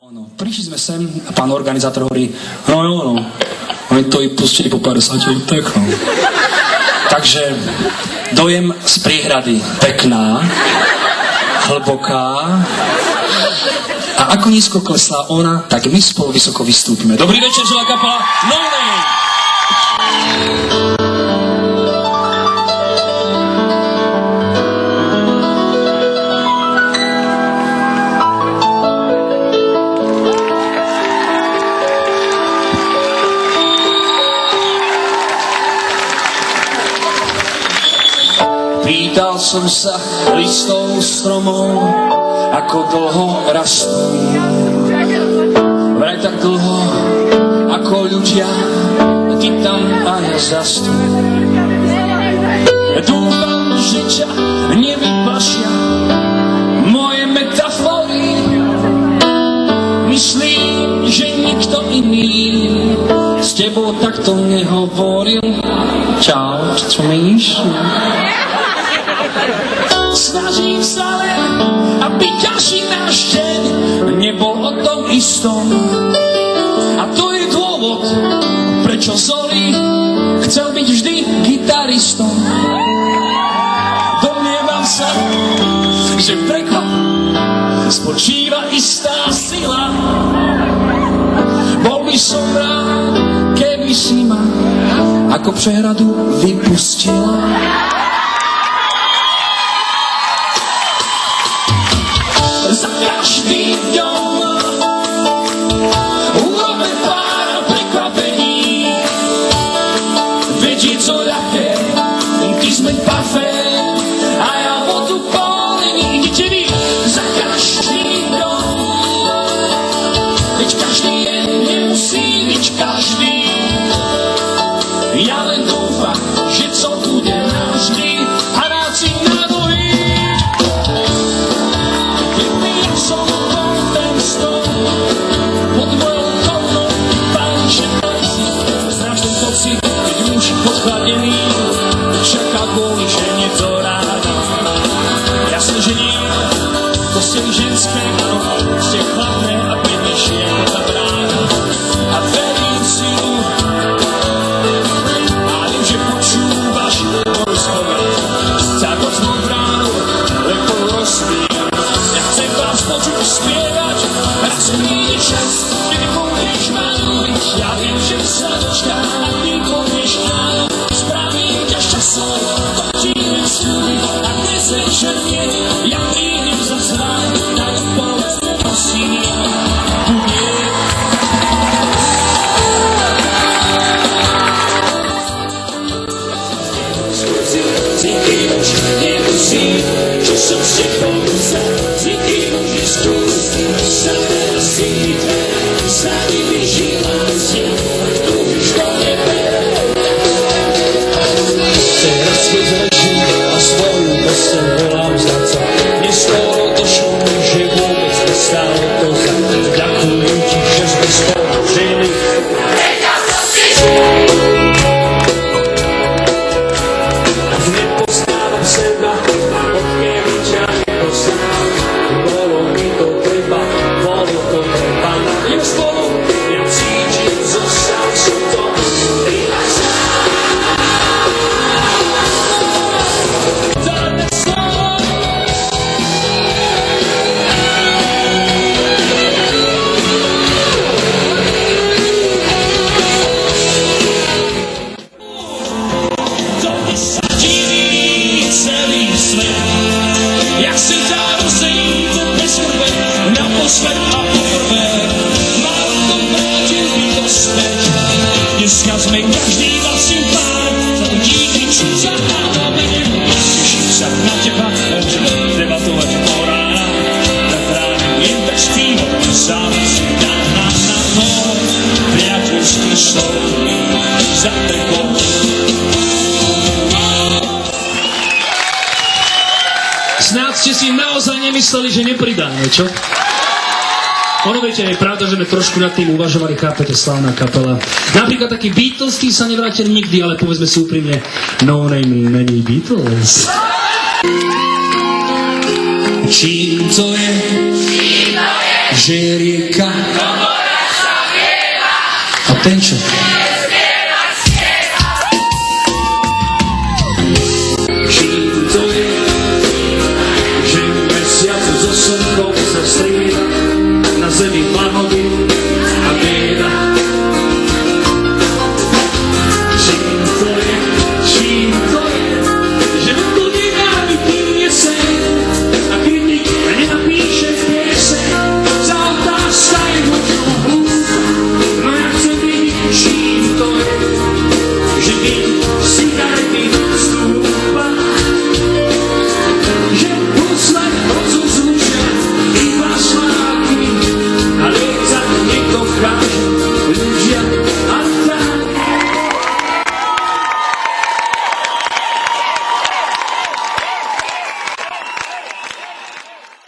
Prišli sme sem a pán organizátor hovorí, no, oni to i pustili po 50 tak no. Takže dojem z priehrady pekná, hlboká a ako nízko klesla ona, tak my spolu vysoko vystúpime. Dobrý večer, živá kapela No Name! Pýtal som sa listov stromov, ako dlho rastú. Vraj tak dlho, ako ľudia, ty tam aj zastú. Dúfam, že ťa nevyplašia moje metafory. Myslím, že nikto iný s tebou takto nehovoril. Čau, čo myslíš? Snažím sa len, aby ďalší náš deň nebol o tom istom. A to je dôvod, prečo Zoli chcel byť vždy gitaristom. Domnievam sa, že v preklad spočíva istá sila. Bol by som rád, keby si ma ako prehradu vypustila. Za každým dňom urobme pár prekvapení. Vedieť co ľahké, ty sme parfé a ja vodu polení. Idete vy za každým dňom, veď každý je, nemusí byť každý. Ja len dúfam, že co bude navždy a rád si nadojí. Pod mojou kolnou páliš palici. Strašný pocit, keď muž podchladený čaká kvôli žene do rána. Jasne, že nie, to ste vy ženské, áno, ste chladné a pevnejšie ako tá brána. A verím si ju a viem, že počúvaš moju spoveď. Za nocnou bránou lepo rozvíj. Ja chcem vás počuť spievať, raz príde čas, kedy budeš ma ľúbiť. Ja viem, že sa dočká a ty povieš áno. Spravím ťa šťastnou, to ti viem slúbiť. A dnes večer nie, ja prídem za zván, tak povedz prosím, bude. Cítim už nemusím, čo som si pomúca. Cítim už je skúsim, samé na síte. Za nimi žila si, tu už to nebere. Teraz keď ležím a svoju posteľ volám zdaca. Neskoro došlo mi, že vôbec nestálo to za. Ďakujem ti, že sme spolu žili. Nepoznávam seba, odkedy ťa nepoznám. Bolo mi to treba, bolo to treba. Idem spolu, ja cítim, zostal som to. Ty ma dáme slovo. To by sa diví celý svet. Jak si ťa rozejít bez krve, naposled a poprvé. Mal to vrátil by to späť. Dneska sme každý vlastný pár, za to díky, čo zahádame. Teším sa na teba, môžeme debatovať po rána. Tak ráno jen tak zpívat, sám si dá na môj priateľský slov za tebou. Snáď ste si naozaj nemysleli, že nepridáme, čo? Ono, viete, je pravda, že sme trošku nad tým uvažovali, chápete, slávna kapela. Napríklad taký Beatles, tí sa nevrátili nikdy, ale povedzme si úprimne, No Name není Beatles. Čím to je, že je rieka a ten, čo